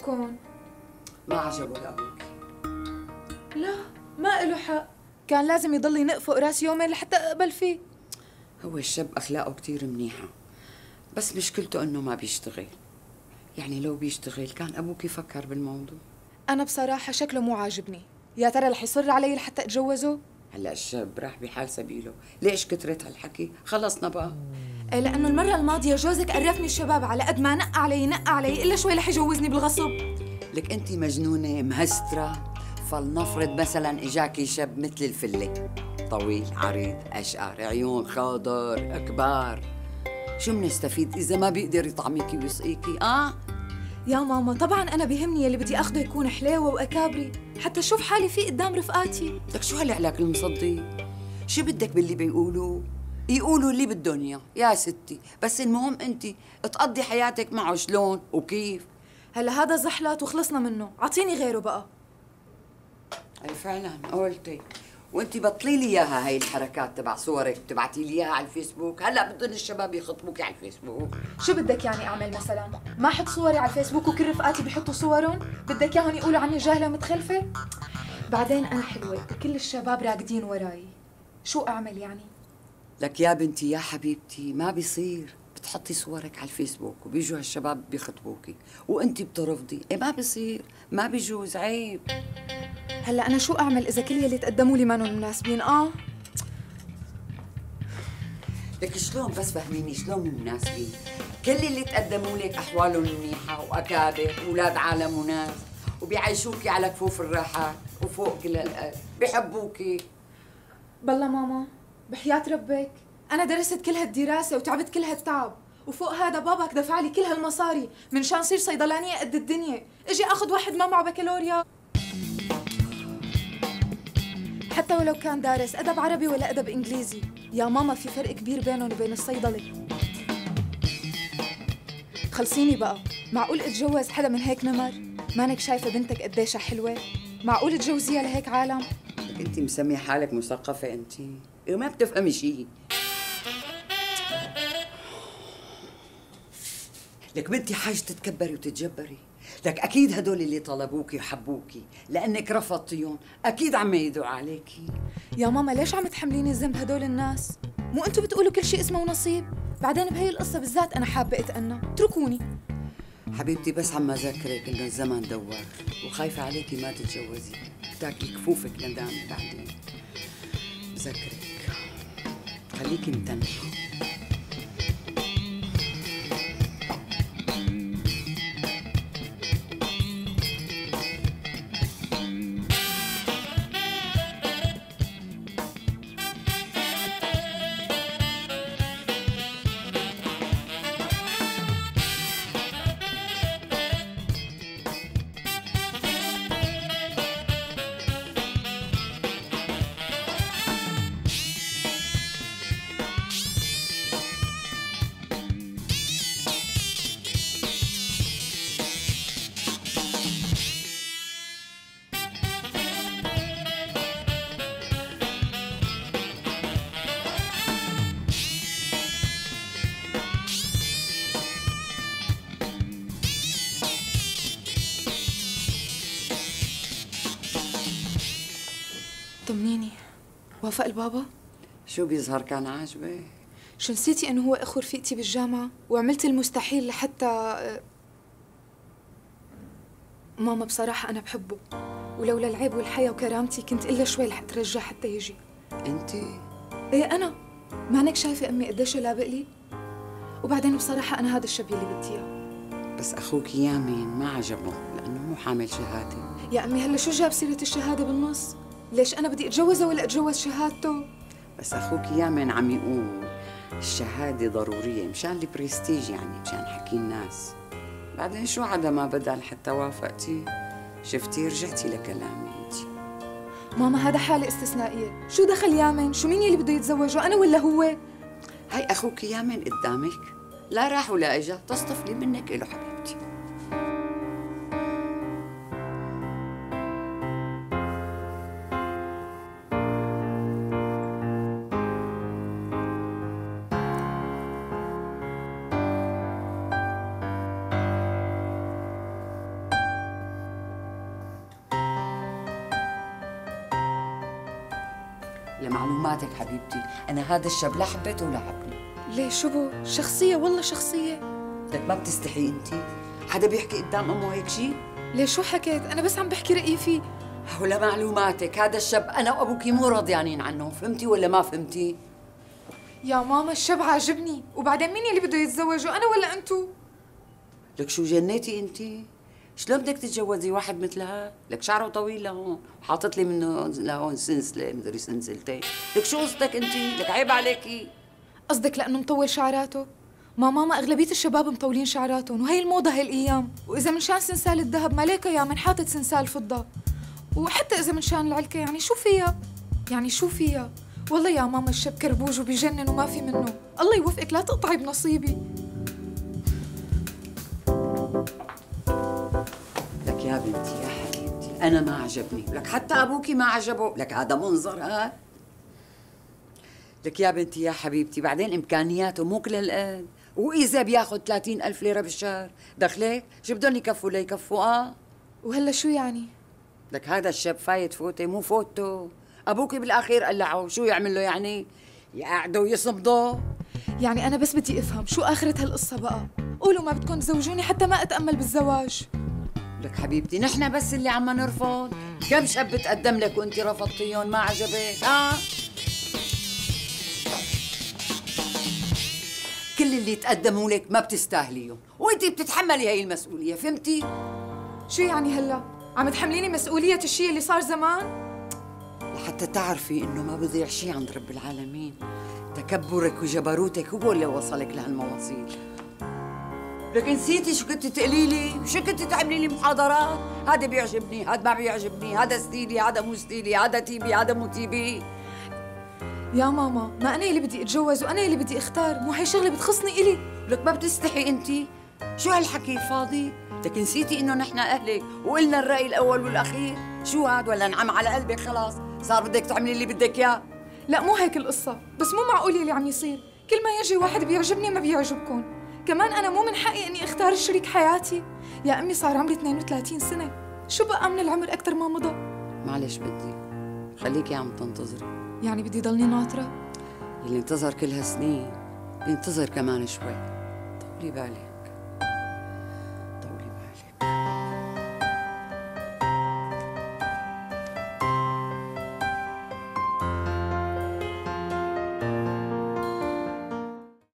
عجبكم؟ ما عجبه لأبوك. لا، ما إله حق. كان لازم يضل ينق فوق راسي يومين لحتى أقبل فيه. هو الشاب أخلاقه كتير منيحة، بس مشكلته إنه ما بيشتغل. يعني لو بيشتغل كان أبوك يفكر بالموضوع. أنا بصراحة شكله مو عاجبني. يا ترى رح يصر علي لحتى أتجوزه؟ هلا الشاب راح بحال سبيله، ليش كترت هالحكي؟ خلصنا بقى. إيه، لأنه المرة الماضية جوزك قرفني الشباب، على قد ما نق علي إلا شوي رح يجوزني بالغصب. لك أنت مجنونة مهسترة. فلنفرض مثلا إجاكي شاب مثل الفلة، طويل عريض أشقر عيون خضر أكبار، شو منستفيد إذا ما بيقدر يطعميكي ويسقيكي؟ يا ماما طبعا أنا بيهمني اللي بدي أخده يكون حلاوة وأكابري، حتى أشوف حالي فيه قدام رفقاتي. لك شو هالعلاك المصدي؟ شو بدك باللي بيقولوا؟ يقولوا اللي بدهم اياه يا ستي، بس المهم انت تقضي حياتك معه شلون وكيف. هلا هذا زحلط وخلصنا منه، عطيني غيره بقى. اي فعلا قلتي، وانت بطلي لي اياها هاي الحركات تبع صورك بتبعتي لي اياها على الفيسبوك. هلا بدهم الشباب يخطبوكي على الفيسبوك. شو بدك يعني اعمل مثلا؟ ما احط صوري على الفيسبوك وكل رفقاتي بيحطوا صورهم؟ بدك اياهم يقولوا عني جاهله متخلفه؟ بعدين انا حلوه وكل الشباب راقدين وراي، شو اعمل يعني؟ لك يا بنتي يا حبيبتي ما بيصير بتحطي صورك على الفيسبوك وبيجوا هالشباب بيخطبوكي وانت بترفضي. ايه ما بيصير، ما بيجوز، عيب. هلا انا شو اعمل اذا كل يلي تقدموا لي مانن مناسبين؟ لك شلون بس فهميني شلون مناسبين؟ كل اللي تقدموا لك احوالهم منيحه واكابر واولاد عالم وناس وبيعيشوكي على كفوف الراحات وفوق كل هالقد، بيحبوكي. بالله ماما بحياة ربك انا درست كل هالدراسه وتعبت كل هالتعب، وفوق هذا بابك دفع لي كل هالمصاري من شان صير صيدلانيه قد الدنيا، اجي اخذ واحد ما معه بكالوريا؟ حتى ولو كان دارس ادب عربي ولا ادب انجليزي، يا ماما في فرق كبير بينهم وبين الصيدله. خلصيني بقى، معقول اتجوز حدا من هيك نمر؟ مانك شايفه بنتك قديشها حلوه؟ معقول تجوزيها لهيك عالم؟ لك انت مسميه حالك مثقفه انت، وما بتفهمي شيء. لك بنتي حاجة تتكبري وتتجبري. لك أكيد هدول اللي طلبوكي وحبوكي لأنك رفضتيهم أكيد عم يدعوا عليكي. يا ماما ليش عم تحمليني الذنب هدول الناس؟ مو أنتوا بتقولوا كل شيء اسمه نصيب؟ بعدين بهي القصة بالذات أنا حابة أتأنى، اتركوني. حبيبتي بس عم أذكرك إنه الزمن دوار وخايفة عليكي ما تتجوزي تاكلي كفوفك ندامة بعدين. بذكرك خليكي متنحة. طمنيني، وافق البابا؟ شو بيظهر كان عاجبك؟ شو نسيتي انه هو اخو رفيقتي بالجامعة وعملت المستحيل لحتى ماما بصراحة انا بحبه، ولولا العيب والحياة وكرامتي كنت الا شوي رح اترجى حتى يجي. انت؟ ايه انا، مانك شايفة امي قديش لابق لي؟ وبعدين بصراحة انا هذا الشاب اللي بدي اياه. بس اخوك يامن ما عجبه لانه مو حامل شهاده. يا امي هلا شو جاب سيرة الشهادة بالنص؟ ليش انا بدي اتجوزه ولا اتجوز شهادته؟ بس اخوك يامن عم يقول الشهاده ضروريه مشان البرستيج، يعني مشان حكي الناس. بعدين شو عدا ما بدل حتى وافقتي؟ شفتي رجعتي لكلامي انت. ماما هذا حالة استثنائية، شو دخل يامن؟ شو مين يلي بده يتزوجه، انا ولا هو؟ هاي اخوك يامن قدامك، لا راح ولا اجا، تصطفلي منك له حبيبتي. لمعلوماتك حبيبتي، أنا هذا الشاب لا حبيته ولا حبني. ليه شو بو؟ شخصية والله شخصية. لك ما بتستحي أنت؟ حدا بيحكي قدام أمه هيك شيء؟ ليه شو حكيت؟ أنا بس عم بحكي رأيي فيه. ولمعلوماتك هذا الشاب أنا وأبوكي مو راضيانين عنه، فهمتي ولا ما فهمتي؟ يا ماما الشاب عاجبني، وبعدين مين اللي بده يتزوجه، أنا ولا أنتو؟ لك شو جنيتي أنت؟ شلون بدك تتجوزي واحد مثل هاد؟ لك شعره طويل لهون وحاطط لي منه لهون سلسلة مدري سلسلتين، لك شو قصدك أنت؟ لك عيب عليكي. قصدك لأنه مطول شعراته؟ ماما أغلبية الشباب مطولين شعراتهم وهي الموضة هالأيام، وإذا من شان سنسال الذهب ما ليك يا من حاطط سنسال فضة، وحتى إذا من شان العلكة يعني شو فيها؟ يعني شو فيها؟ والله يا ماما الشاب كربوج وبيجنن وما في منه، الله يوفقك لا تقطعي بنصيبي. لك يا بنتي يا حبيبتي أنا ما عجبني، لك حتى أبوكي ما عجبه، لك هذا منظر هاد. لك يا بنتي يا حبيبتي بعدين إمكانياته مو كل هالقد، وإذا بياخذ 30,000 ليرة بالشهر دخلك شو بدهم يكفوا ليكفوا؟ وهلا شو يعني؟ لك هذا الشاب فايت فوتة مو فوتته، أبوكي بالأخير قلعه، شو يعمل له يعني؟ يقعده ويصمده؟ يعني أنا بس بدي أفهم شو آخرة هالقصة بقى؟ قولوا ما بدكم تزوجوني حتى ما أتأمل بالزواج. لك حبيبتي نحن بس اللي عم نرفض، كم شاب بتقدم لك وانت رفضتيهم ما عجبك؟ كل اللي تقدموا لك ما بتستاهليهم، وانت بتتحملي هي المسؤولية، فهمتي؟ شو يعني هلا؟ عم تحمليني مسؤولية الشيء اللي صار زمان؟ لحتى تعرفي انه ما بضيع شيء عند رب العالمين، تكبرك وجبروتك هو اللي وصلك لهالمواصيل. لك نسيتي شو كنت تقولي لي؟ شو كنت تعملي لي محاضرات؟ هذا بيعجبني، هذا ما بيعجبني، هذا ستيلي، هذا مو ستيلي، هذا تيبي، هذا مو تيبي. يا ماما ما أنا اللي بدي أتجوز وأنا اللي بدي أختار، مو هي شغلة بتخصني إلي. لك ما بتستحي انت؟ شو هالحكي الفاضي؟ لك نسيتي انه نحن اهلك وقلنا الرأي الاول والاخير؟ شو هاد ولا انعم على قلبك خلاص؟ صار بدك تعملي اللي بدك اياه؟ لا مو هيك القصة، بس مو معقول اللي عم يصير، كل ما يجي واحد بيعجبني ما بيعجبكم، كمان أنا مو من حقي إني أختار شريك حياتي، يا أمي صار عمري 32 سنة، شو بقى من العمر أكثر ما مضى؟ معلش بدي خليكي عم تنتظري. يعني بدي ضلني ناطرة؟ اللي انتظر كل هالسنين بينتظر كمان شوي، طولي بالك.